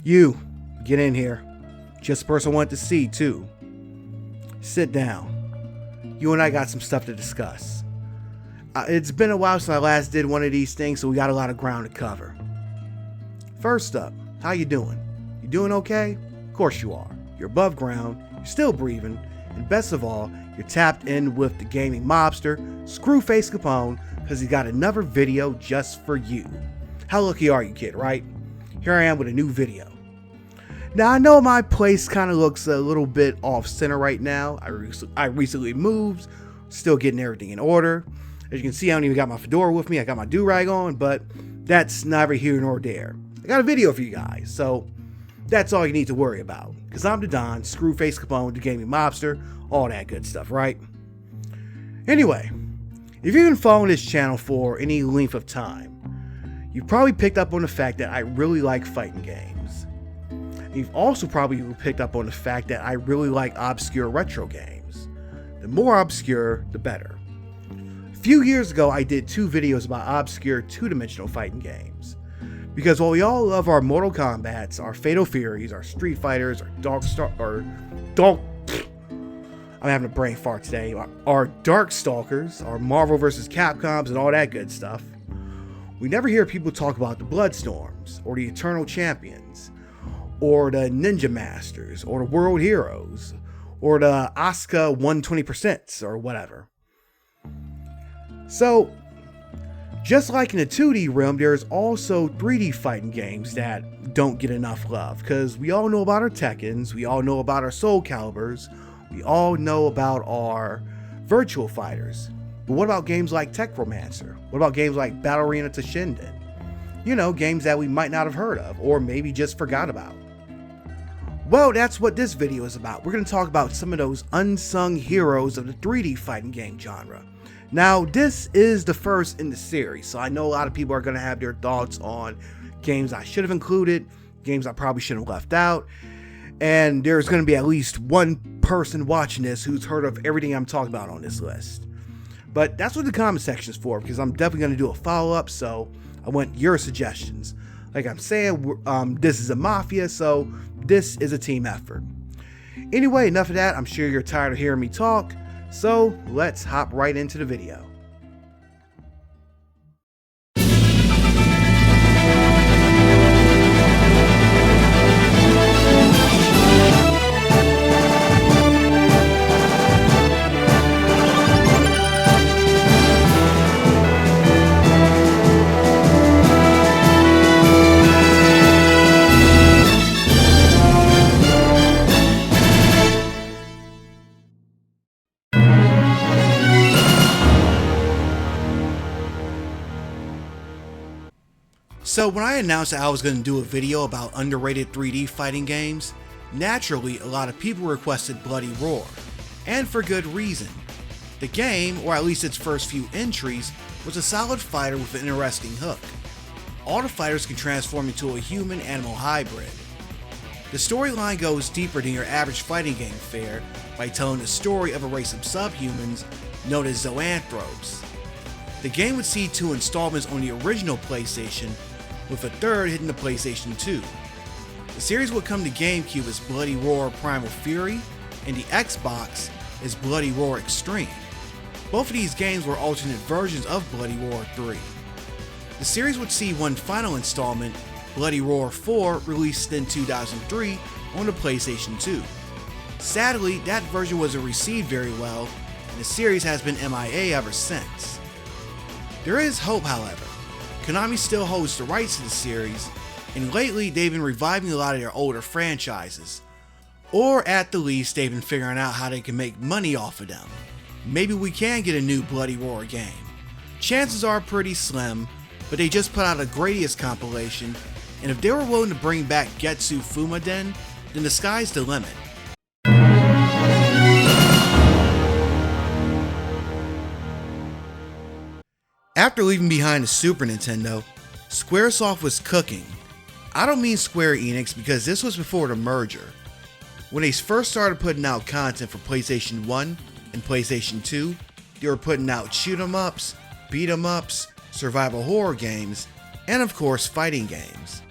You, get in here. Just the person I want to see, too. Sit down. You and I got some stuff to discuss. It's been a while since I last did one of these things, so we got a lot of ground to cover. First up, how you doing? You doing okay? Of course you are. You're above ground, you're still breathing, and best of all, you're tapped in with the gaming mobster, Screwface Capone, because he got another video just for you. How lucky are you, kid, right? Here I am with a new video. Now, I know my place kind of looks a little bit off center right now. I recently moved, still getting everything in order. As you can see, I don't even got my fedora with me. I got my do-rag on, but that's neither here nor there. I got a video for you guys, so that's all you need to worry about. Because I'm the Don, Screwface Capone, the gaming mobster, all that good stuff, right? Anyway, if you've been following this channel for any length of time, you've probably picked up on the fact that I really like fighting games. You've also probably picked up on the fact that I really like obscure retro games. The more obscure, the better. A few years ago, I did 2 videos about obscure 2-dimensional fighting games. Because while we all love our Mortal Kombats, our Fatal Furies, our Street Fighters, I'm having a brain fart today, our Darkstalkers, our Marvel vs. Capcoms, and all that good stuff, we never hear people talk about the Bloodstorms, or the Eternal Champions, or the Ninja Masters, or the World Heroes, or the Asuka 120%, or whatever. So, just like in the 2D realm, there's also 3D fighting games that don't get enough love, because we all know about our Tekkens, we all know about our Soul Calibers, we all know about our Virtual Fighters. But what about games like Techromancer? What about games like Battle Arena Toshinden? You know, games that we might not have heard of, or maybe just forgot about. Well, that's what this video is about. We're going to talk about some of those unsung heroes of the 3D fighting game genre. Now, this is the first in the series, so I know a lot of people are going to have their thoughts on games I should have included, games I probably should have left out, and there's going to be at least one person watching this who's heard of everything I'm talking about on this list. But that's what the comment section is for, because I'm definitely going to do a follow-up, so I want your suggestions. Like I'm saying, this is a mafia, so this is a team effort. Anyway, enough of that. I'm sure you're tired of hearing me talk, so let's hop right into the video. So when I announced that I was going to do a video about underrated 3D fighting games, naturally a lot of people requested Bloody Roar, and for good reason. The game, or at least its first few entries, was a solid fighter with an interesting hook. All the fighters can transform into a human-animal hybrid. The storyline goes deeper than your average fighting game fare by telling the story of a race of subhumans known as Zoanthropes. The game would see 2 installments on the original PlayStation, with a 3rd hitting the PlayStation 2. The series would come to GameCube as Bloody Roar Primal Fury, and the Xbox as Bloody Roar Extreme. Both of these games were alternate versions of Bloody Roar 3. The series would see one final installment, Bloody Roar 4, released in 2003 on the PlayStation 2. Sadly, that version wasn't received very well, and the series has been MIA ever since. There is hope, however. Konami still holds the rights to the series, and lately they've been reviving a lot of their older franchises. Or at the least, they've been figuring out how they can make money off of them. Maybe we can get a new Bloody Roar game. Chances are pretty slim, but they just put out a Gradius compilation, and if they were willing to bring back Getsu Fumaden, then the sky's the limit. After leaving behind the Super Nintendo, Squaresoft was cooking. I don't mean Square Enix because this was before the merger. When they first started putting out content for PlayStation 1 and PlayStation 2, they were putting out shoot 'em ups, beat 'em ups, survival horror games, and of course fighting games.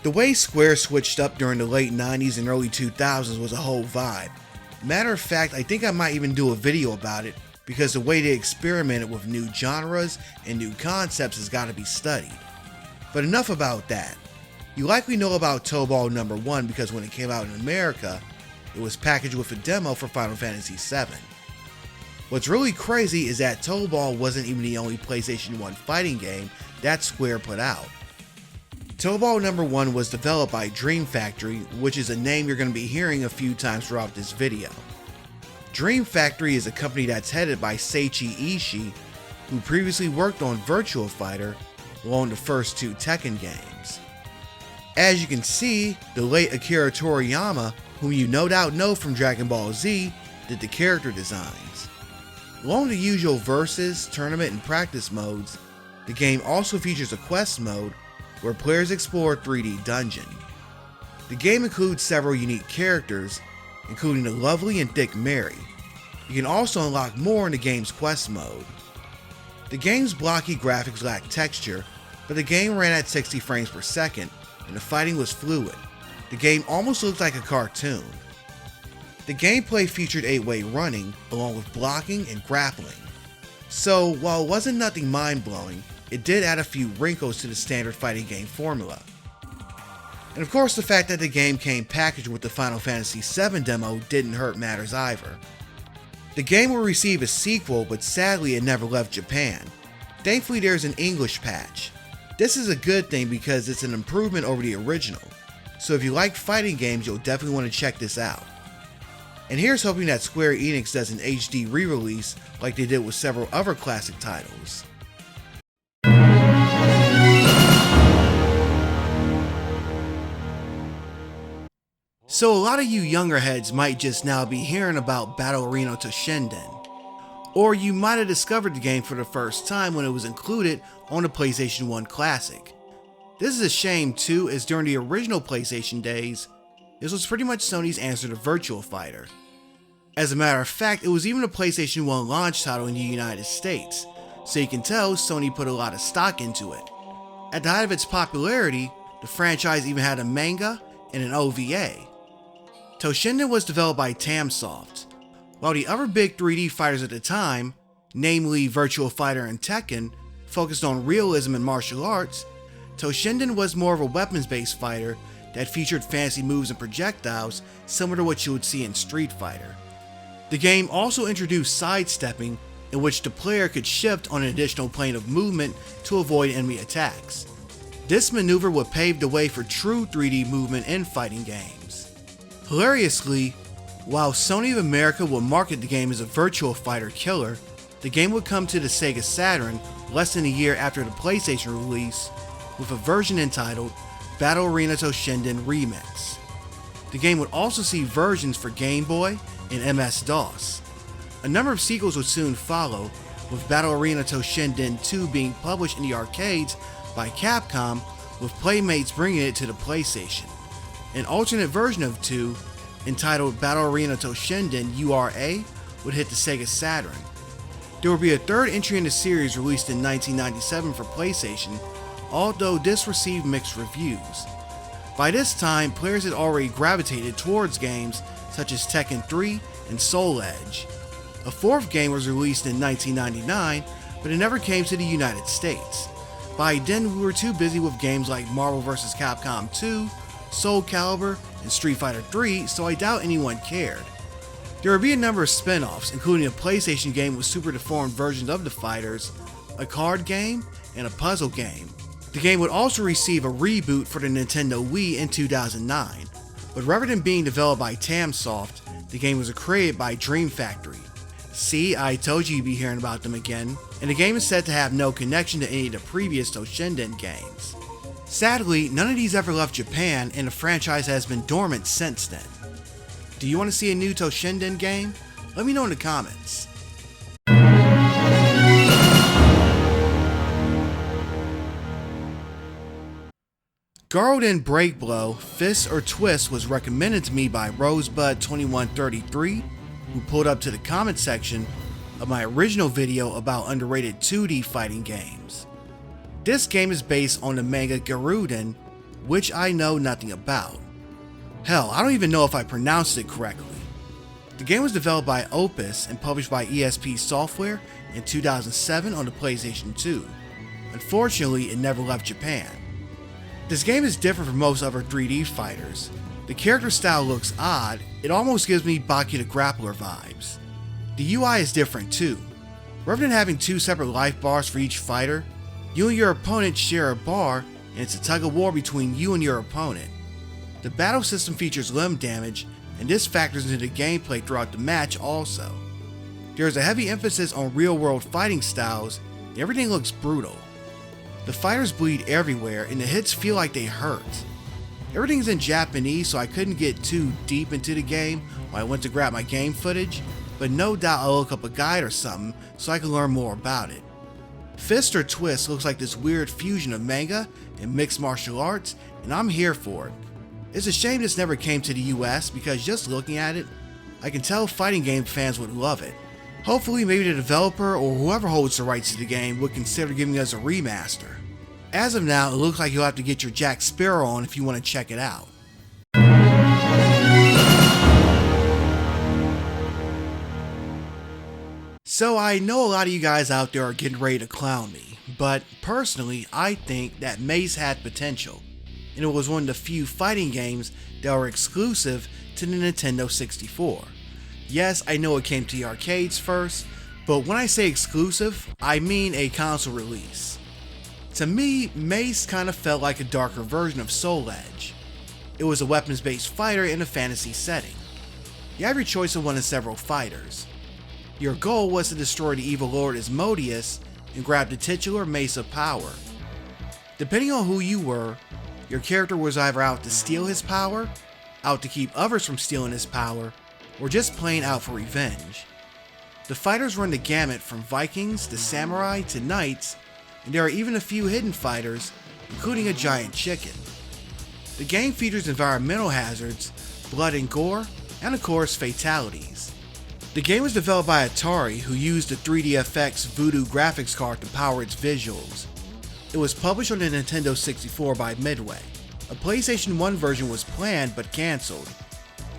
The way Square switched up during the late 90s and early 2000s was a whole vibe. Matter of fact, I think I might even do a video about it because the way they experimented with new genres and new concepts has got to be studied. But enough about that. You likely know about Tobal No. 1 because when it came out in America, it was packaged with a demo for Final Fantasy VII. What's really crazy is that Tobal wasn't even the only PlayStation 1 fighting game that Square put out. Tobal No. 1 was developed by Dream Factory, which is a name you're going to be hearing a few times throughout this video. Dream Factory is a company that's headed by Seiichi Ishii, who previously worked on Virtua Fighter, along with the first two Tekken games. As you can see, the late Akira Toriyama, whom you no doubt know from Dragon Ball Z, did the character designs. Along with the usual versus, tournament, and practice modes, the game also features a quest mode where players explore a 3D dungeon. The game includes several unique characters, including the lovely and thick Mary. You can also unlock more in the game's quest mode. The game's blocky graphics lack texture, but the game ran at 60 frames per second, and the fighting was fluid. The game almost looked like a cartoon. The gameplay featured 8-way running, along with blocking and grappling. So, while it wasn't nothing mind-blowing, it did add a few wrinkles to the standard fighting game formula. And of course, the fact that the game came packaged with the Final Fantasy VII demo didn't hurt matters either. The game will receive a sequel, but sadly it never left Japan. Thankfully, there's an English patch. This is a good thing because it's an improvement over the original, so if you like fighting games, you'll definitely want to check this out. And here's hoping that Square Enix does an HD re-release like they did with several other classic titles. So a lot of you younger heads might just now be hearing about Battle Arena Toshinden. Or you might have discovered the game for the first time when it was included on the PlayStation 1 Classic. This is a shame too, as during the original PlayStation days, this was pretty much Sony's answer to Virtua Fighter. As a matter of fact, it was even a PlayStation 1 launch title in the United States, so you can tell Sony put a lot of stock into it. At the height of its popularity, the franchise even had a manga and an OVA. Toshinden was developed by Tamsoft. While the other big 3D fighters at the time, namely Virtua Fighter and Tekken, focused on realism and martial arts, Toshinden was more of a weapons-based fighter that featured fancy moves and projectiles similar to what you would see in Street Fighter. The game also introduced sidestepping, in which the player could shift on an additional plane of movement to avoid enemy attacks. This maneuver would pave the way for true 3D movement in fighting games. Hilariously, while Sony of America would market the game as a Virtua Fighter killer, the game would come to the Sega Saturn less than a year after the PlayStation release with a version entitled Battle Arena Toshinden Remix. The game would also see versions for Game Boy and MS-DOS. A number of sequels would soon follow, with Battle Arena Toshinden 2 being published in the arcades by Capcom, with Playmates bringing it to the PlayStation. An alternate version of 2, entitled Battle Arena Toshinden URA, would hit the Sega Saturn. There would be a third entry in the series released in 1997 for PlayStation, although this received mixed reviews. By this time, players had already gravitated towards games such as Tekken 3 and Soul Edge. A fourth game was released in 1999, but it never came to the United States. By then, we were too busy with games like Marvel vs. Capcom 2, Soul Calibur, and Street Fighter 3, so I doubt anyone cared. There would be a number of spin-offs, including a PlayStation game with super deformed versions of the fighters, a card game, and a puzzle game. The game would also receive a reboot for the Nintendo Wii in 2009, but rather than being developed by Tamsoft, the game was created by Dream Factory. See, I told you you'd be hearing about them again, and the game is said to have no connection to any of the previous Toshinden games. Sadly, none of these ever left Japan, and the franchise has been dormant since then. Do you want to see a new Toshinden game? Let me know in the comments. Garouden Breakblow, Fist or Twist was recommended to me by Rosebud2133, who pulled up to the comment section of my original video about underrated 2D fighting games. This game is based on the manga Garouden, which I know nothing about. Hell, I don't even know if I pronounced it correctly. The game was developed by Opus and published by ESP Software in 2007 on the PlayStation 2. Unfortunately, it never left Japan. This game is different from most other 3D fighters. The character style looks odd, it almost gives me Baki the Grappler vibes. The UI is different too. Rather than having two separate life bars for each fighter, you and your opponent share a bar, and it's a tug of war between you and your opponent. The battle system features limb damage, and this factors into the gameplay throughout the match also. There is a heavy emphasis on real-world fighting styles, and everything looks brutal. The fighters bleed everywhere, and the hits feel like they hurt. Everything's in Japanese, so I couldn't get too deep into the game when I went to grab my game footage, but no doubt I'll look up a guide or something so I can learn more about it. Fist or Twist looks like this weird fusion of manga and mixed martial arts, and I'm here for it. It's a shame this never came to the US because just looking at it, I can tell fighting game fans would love it. Hopefully maybe the developer or whoever holds the rights to the game would consider giving us a remaster. As of now, it looks like you'll have to get your Jack Sparrow on if you want to check it out. So I know a lot of you guys out there are getting ready to clown me, but personally I think that Mace had potential, and it was one of the few fighting games that were exclusive to the Nintendo 64. Yes, I know it came to the arcades first, but when I say exclusive, I mean a console release. To me, Mace kind of felt like a darker version of Soul Edge. It was a weapons-based fighter in a fantasy setting. You have your choice of one of several fighters. Your goal was to destroy the evil Lord Asmodeus and grab the titular Mace of Power. Depending on who you were, your character was either out to steal his power, out to keep others from stealing his power, or just plain out for revenge. The fighters run the gamut from Vikings to samurai to knights, and there are even a few hidden fighters, including a giant chicken. The game features environmental hazards, blood and gore, and of course fatalities. The game was developed by Atari, who used the 3DFX Voodoo graphics card to power its visuals. It was published on the Nintendo 64 by Midway. A PlayStation 1 version was planned but cancelled.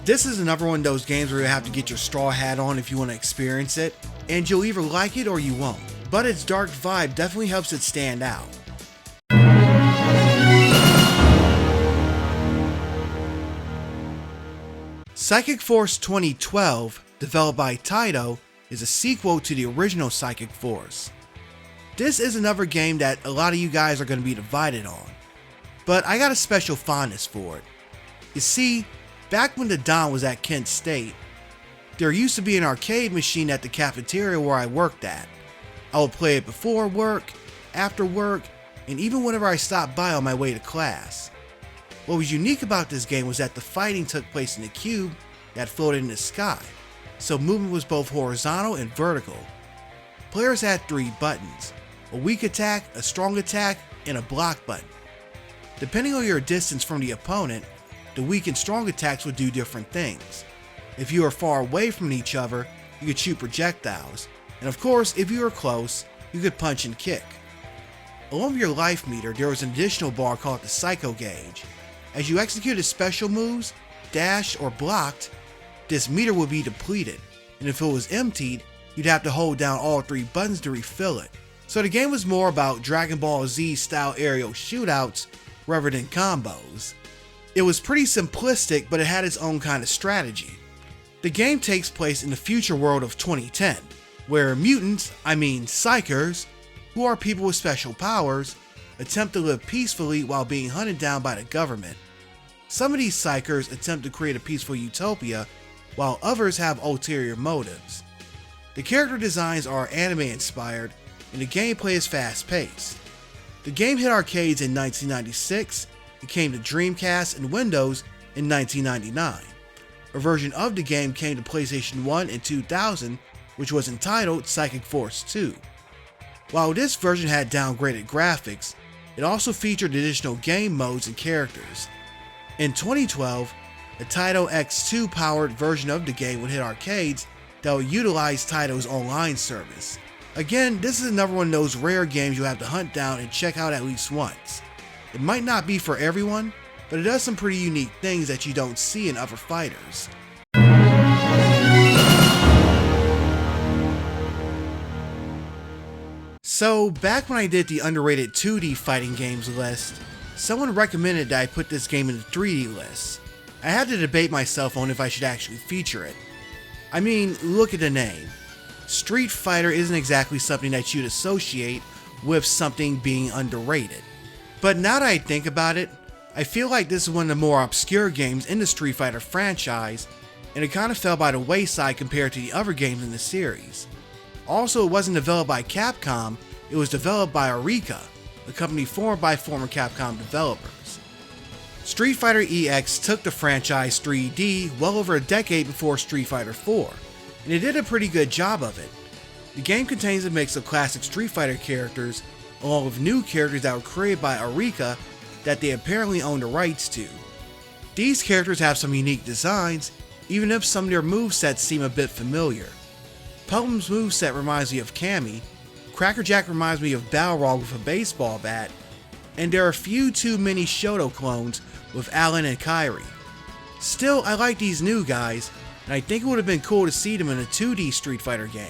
This is another one of those games where you have to get your straw hat on if you want to experience it, and you'll either like it or you won't, but its dark vibe definitely helps it stand out. Psychic Force 2012, developed by Taito, is a sequel to the original Psychic Force. This is another game that a lot of you guys are going to be divided on, but I got a special fondness for it. You see, back when the Don was at Kent State, there used to be an arcade machine at the cafeteria where I worked at. I would play it before work, after work, and even whenever I stopped by on my way to class. What was unique about this game was that the fighting took place in a cube that floated in the sky, so movement was both horizontal and vertical. Players had 3 buttons: a weak attack, a strong attack, and a block button. Depending on your distance from the opponent, the weak and strong attacks would do different things. If you are far away from each other, you could shoot projectiles, and of course, if you were close, you could punch and kick. Along with your life meter, there was an additional bar called the Psycho Gauge. As you executed special moves, dashed, or blocked, this meter would be depleted, and if it was emptied, you'd have to hold down all 3 buttons to refill it. So the game was more about Dragon Ball Z style aerial shootouts rather than combos. It was pretty simplistic, but it had its own kind of strategy. The game takes place in the future world of 2010, where mutants, psychers, who are people with special powers, attempt to live peacefully while being hunted down by the government. Some of these psychers attempt to create a peaceful utopia, while others have ulterior motives. The character designs are anime inspired, and the gameplay is fast paced. The game hit arcades in 1996, it came to Dreamcast and Windows in 1999. A version of the game came to PlayStation 1 in 2000, which was entitled Psychic Force 2. While this version had downgraded graphics, it also featured additional game modes and characters. In 2012, a Taito X2 powered version of the game would hit arcades that would utilize Taito's online service. Again, this is another one of those rare games you have to hunt down and check out at least once. It might not be for everyone, but it does some pretty unique things that you don't see in other fighters. So, back when I did the underrated 2D fighting games list, someone recommended that I put this game in the 3D list. I had to debate myself on if I should actually feature it. I mean, look at the name. Street Fighter isn't exactly something that you'd associate with something being underrated. But now that I think about it, I feel like this is one of the more obscure games in the Street Fighter franchise, and it kind of fell by the wayside compared to the other games in the series. Also, it wasn't developed by Capcom, it was developed by Ehrgeiz, a company formed by former Capcom developers. Street Fighter EX took the franchise 3D well over a decade before Street Fighter 4, and it did a pretty good job of it. The game contains a mix of classic Street Fighter characters along with new characters that were created by Ehrgeiz that they apparently own the rights to. These characters have some unique designs, even if some of their movesets seem a bit familiar. Pelham's moveset reminds me of Cammy, Crackerjack reminds me of Balrog with a baseball bat, and there are a few too many Shoto clones with Alan and Kairi. Still, I like these new guys, and I think it would have been cool to see them in a 2D Street Fighter game.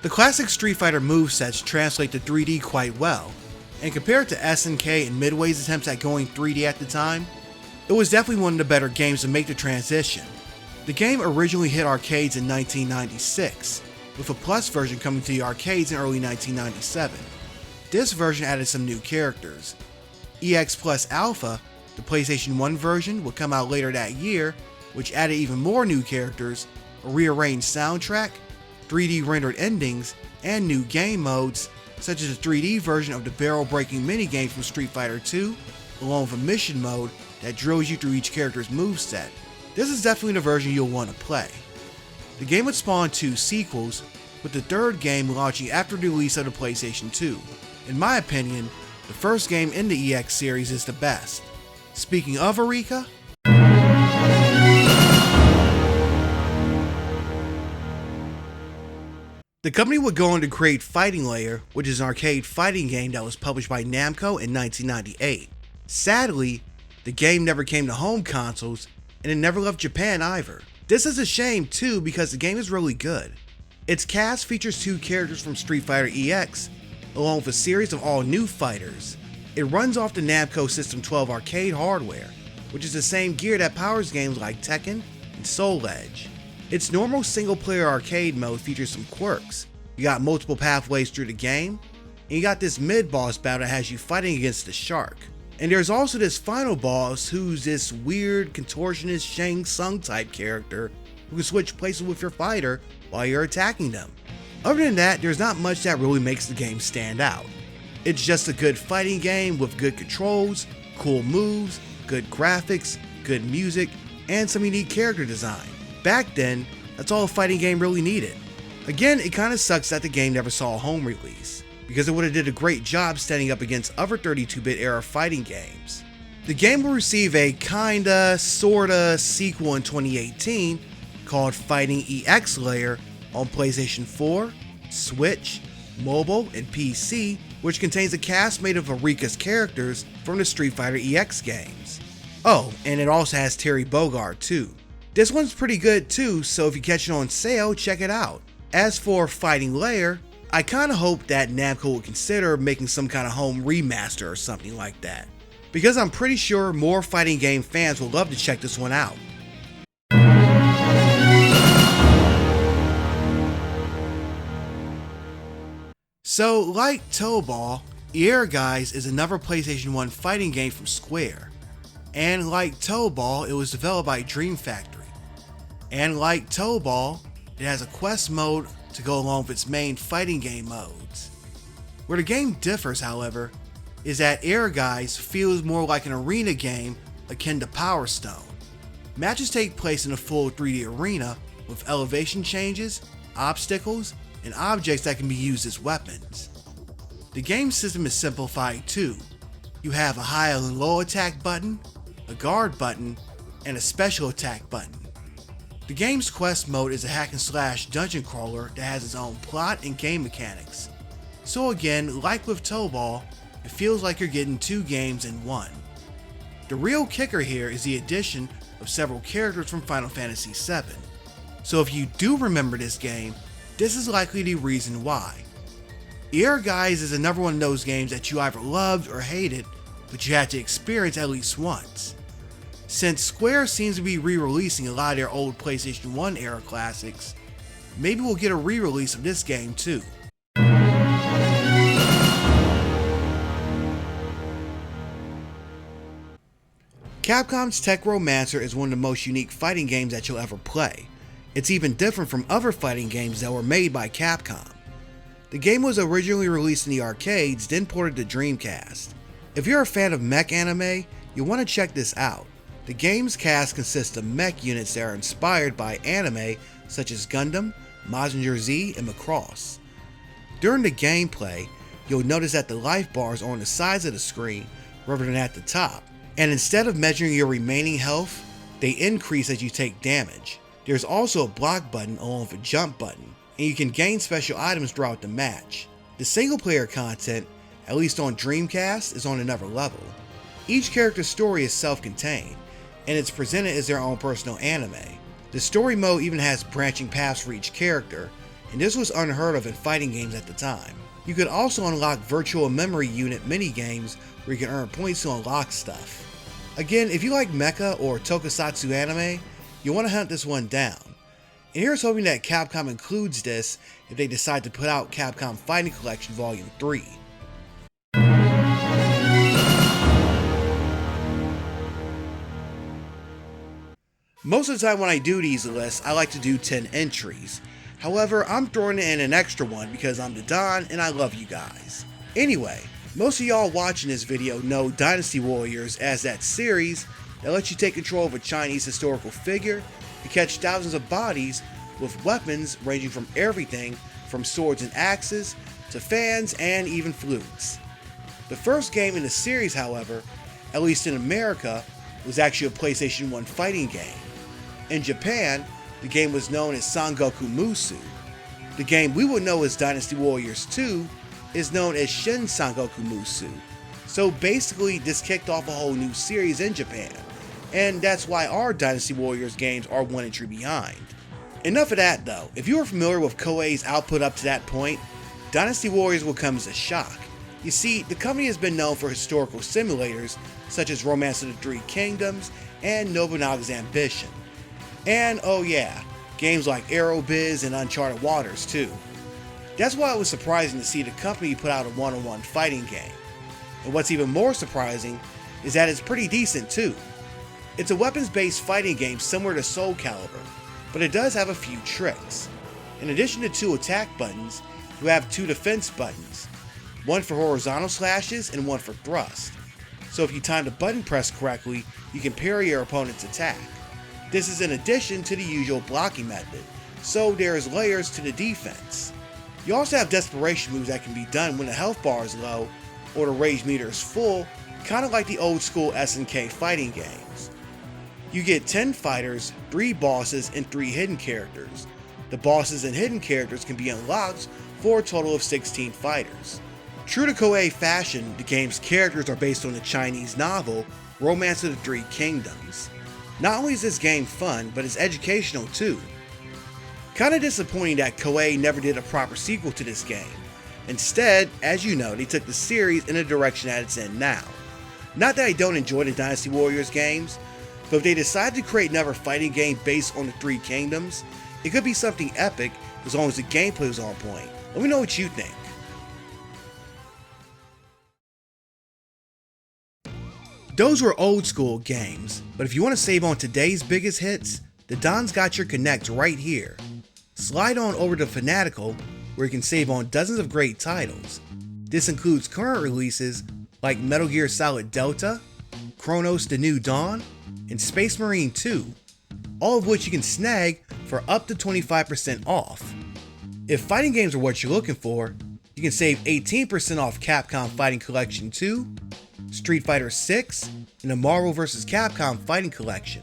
The classic Street Fighter movesets translate to 3D quite well, and compared to SNK and Midway's attempts at going 3D at the time, it was definitely one of the better games to make the transition. The game originally hit arcades in 1996, with a Plus version coming to the arcades in early 1997. This version added some new characters. EX Plus Alpha, the PlayStation 1 version, would come out later that year, which added even more new characters, a rearranged soundtrack, 3D rendered endings, and new game modes, such as a 3D version of the barrel-breaking minigame from Street Fighter 2, along with a mission mode that drills you through each character's moveset. This is definitely the version you'll want to play. The game would spawn 2 sequels, with the third game launching after the release of the PlayStation 2. In my opinion, the first game in the EX series is the best. Speaking of Ehrgeiz, the company would go on to create Fighting Layer, which is an arcade fighting game that was published by Namco in 1998. Sadly, the game never came to home consoles, and it never left Japan either. This is a shame too because the game is really good. Its cast features 2 characters from Street Fighter EX, along with a series of all new fighters. It runs off the Namco System 12 arcade hardware, which is the same gear that powers games like Tekken and Soul Edge. Its normal single player arcade mode features some quirks. You got multiple pathways through the game, and you got this mid-boss battle that has you fighting against the shark. And there's also this final boss who's this weird contortionist Shang Tsung type character who can switch places with your fighter while you're attacking them. Other than that, there's not much that really makes the game stand out. It's just a good fighting game with good controls, cool moves, good graphics, good music, and some unique character design. Back then, that's all a fighting game really needed. Again, it kinda sucks that the game never saw a home release, because it would have did a great job standing up against other 32-bit era fighting games. The game will receive a kinda, sorta sequel in 2018 called Fighting EX Layer on PlayStation 4, Switch, mobile, and PC, which contains a cast made of Ehrgeiz's characters from the Street Fighter EX games. Oh, and it also has Terry Bogard too. This one's pretty good too, so if you catch it on sale, check it out. As for Fighting Layer, I kinda hope that Namco would consider making some kind of home remaster or something like that, because I'm pretty sure more fighting game fans will love to check this one out. So, like Tobal, Ehrgeiz is another PlayStation 1 fighting game from Square. And like Tobal, it was developed by Dream Factory. And like Tobal, it has a quest mode to go along with its main fighting game modes. Where the game differs, however, is that Ehrgeiz feels more like an arena game akin to Power Stone. Matches take place in a full 3D arena with elevation changes, obstacles, and objects that can be used as weapons. The game system is simplified too. You have a high and low attack button, a guard button, and a special attack button. The game's quest mode is a hack and slash dungeon crawler that has its own plot and game mechanics. So again, like with Tobal, it feels like you're getting 2 games in one. The real kicker here is the addition of several characters from Final Fantasy VII. So if you do remember this game, this is likely the reason why. Ehrgeiz is another one of those games that you either loved or hated, but you had to experience at least once. Since Square seems to be re-releasing a lot of their old PlayStation 1 era classics, maybe we'll get a re-release of this game too. Capcom's Tech Romancer is one of the most unique fighting games that you'll ever play. It's even different from other fighting games that were made by Capcom. The game was originally released in the arcades, then ported to Dreamcast. If you're a fan of mech anime, you'll want to check this out. The game's cast consists of mech units that are inspired by anime such as Gundam, Mazinger Z, and Macross. During the gameplay, you'll notice that the life bars are on the sides of the screen rather than at the top, and instead of measuring your remaining health, they increase as you take damage. There's also a block button along with a jump button, and you can gain special items throughout the match. The single player content, at least on Dreamcast, is on another level. Each character's story is self-contained, and it's presented as their own personal anime. The story mode even has branching paths for each character, and this was unheard of in fighting games at the time. You could also unlock virtual memory unit minigames where you can earn points to unlock stuff. Again, if you like mecha or tokusatsu anime, you'll want to hunt this one down. And here's hoping that Capcom includes this if they decide to put out Capcom Fighting Collection Volume 3. Most of the time when I do these lists, I like to do 10 entries. However, I'm throwing in an extra one because I'm the Don and I love you guys. Anyway, most of y'all watching this video know Dynasty Warriors as that series that lets you take control of a Chinese historical figure and catch thousands of bodies with weapons ranging from everything from swords and axes to fans and even flutes. The first game in the series, however, at least in America, was actually a PlayStation 1 fighting game. In Japan, the game was known as Sangoku Musu. The game we would know as Dynasty Warriors 2 is known as Shin Sangoku Musu. So basically, this kicked off a whole new series in Japan, and that's why our Dynasty Warriors games are one entry behind. Enough of that though. If you are familiar with Koei's output up to that point, Dynasty Warriors will come as a shock. You see, the company has been known for historical simulators such as Romance of the Three Kingdoms and Nobunaga's Ambition. And oh yeah, games like Aerobiz and Uncharted Waters too. That's why it was surprising to see the company put out a one-on-one fighting game. And what's even more surprising is that it's pretty decent too. It's a weapons-based fighting game similar to Soul Calibur, but it does have a few tricks. In addition to 2 attack buttons, you have 2 defense buttons, one for horizontal slashes and one for thrust. So if you time the button press correctly, you can parry your opponent's attack. This is in addition to the usual blocking method, so there's layers to the defense. You also have desperation moves that can be done when the health bar is low or the rage meter is full, kind of like the old school SNK fighting games. You get 10 fighters, 3 bosses, and 3 hidden characters. The bosses and hidden characters can be unlocked for a total of 16 fighters. True to Koei fashion, the game's characters are based on the Chinese novel Romance of the Three Kingdoms. Not only is this game fun, but it's educational too. Kinda disappointing that Koei never did a proper sequel to this game. Instead, as you know, they took the series in the direction that it's in now. Not that I don't enjoy the Dynasty Warriors games, but if they decide to create another fighting game based on the Three Kingdoms, it could be something epic as long as the gameplay is on point. Let me know what you think. Those were old school games, but if you want to save on today's biggest hits, the Don's got your connect right here. Slide on over to Fanatical, where you can save on dozens of great titles. This includes current releases like Metal Gear Solid Delta, Chronos: The New Dawn, and Space Marine 2, all of which you can snag for up to 25% off. If fighting games are what you're looking for, you can save 18% off Capcom Fighting Collection 2, Street Fighter 6, and the Marvel vs. Capcom Fighting Collection.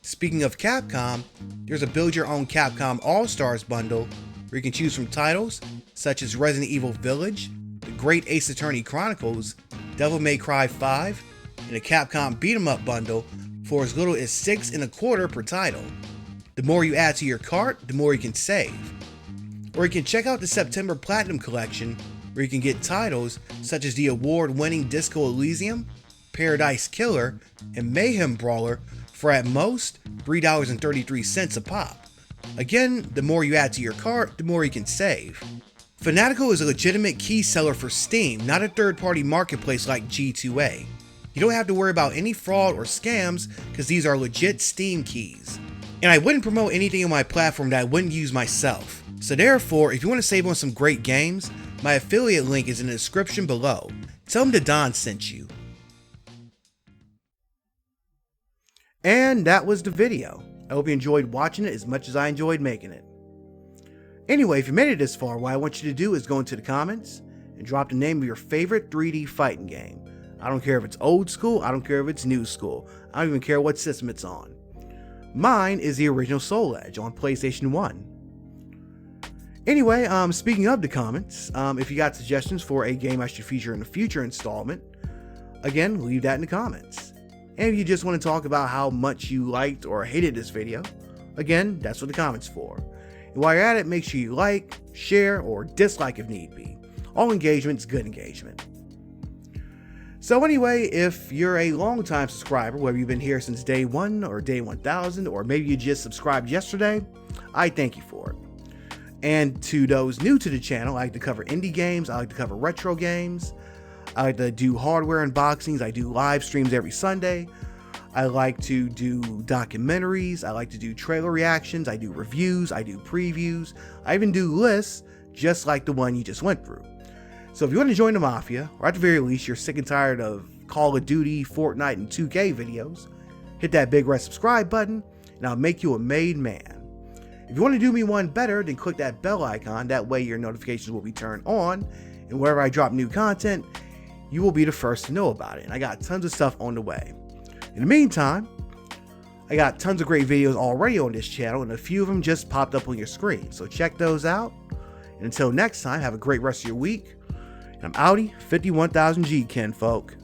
Speaking of Capcom, there's a Build Your Own Capcom All-Stars bundle where you can choose from titles such as Resident Evil Village, The great Ace Attorney Chronicles, Devil May Cry 5, and a Capcom Beat 'em Up bundle for as little as $6.25 per title. The more you add to your cart, the more you can save. Or you can check out the September Platinum Collection, where you can get titles such as the award-winning Disco Elysium, Paradise Killer, and Mayhem Brawler for at most $3.33 a pop. Again, the more you add to your cart, the more you can save. Fanatical is a legitimate key seller for Steam, not a third-party marketplace like G2A. You don't have to worry about any fraud or scams because these are legit Steam keys. And I wouldn't promote anything on my platform that I wouldn't use myself. So therefore, if you want to save on some great games, my affiliate link is in the description below. Tell them that Don sent you. And that was the video. I hope you enjoyed watching it as much as I enjoyed making it. Anyway, if you made it this far, what I want you to do is go into the comments and drop the name of your favorite 3D fighting game. I don't care if it's old school, I don't care if it's new school, I don't even care what system it's on. Mine is the original Soul Edge on PlayStation 1. Anyway, speaking of the comments, if you got suggestions for a game I should feature in a future installment, again, leave that in the comments. And if you just want to talk about how much you liked or hated this video, again, that's what the comments for. And while you're at it, make sure you like, share, or dislike if need be. All engagement's good engagement. So anyway, if you're a long-time subscriber, whether you've been here since day 1 or day 1000, or maybe you just subscribed yesterday, I thank you for it. And to those new to the channel, I like to cover indie games, I like to cover retro games, I like to do hardware unboxings, I do live streams every Sunday, I like to do documentaries, I like to do trailer reactions, I do reviews, I do previews, I even do lists just like the one you just went through. So if you want to join the Mafia, or at the very least you're sick and tired of Call of Duty, Fortnite, and 2K videos, hit that big red subscribe button and I'll make you a made man. If you want to do me one better, then click that bell icon, that way your notifications will be turned on, and whenever I drop new content, you will be the first to know about it. And I got tons of stuff on the way. In the meantime, I got tons of great videos already on this channel, and a few of them just popped up on your screen. So check those out. And until next time, have a great rest of your week. And I'm outie, 51,000 G, kinfolk.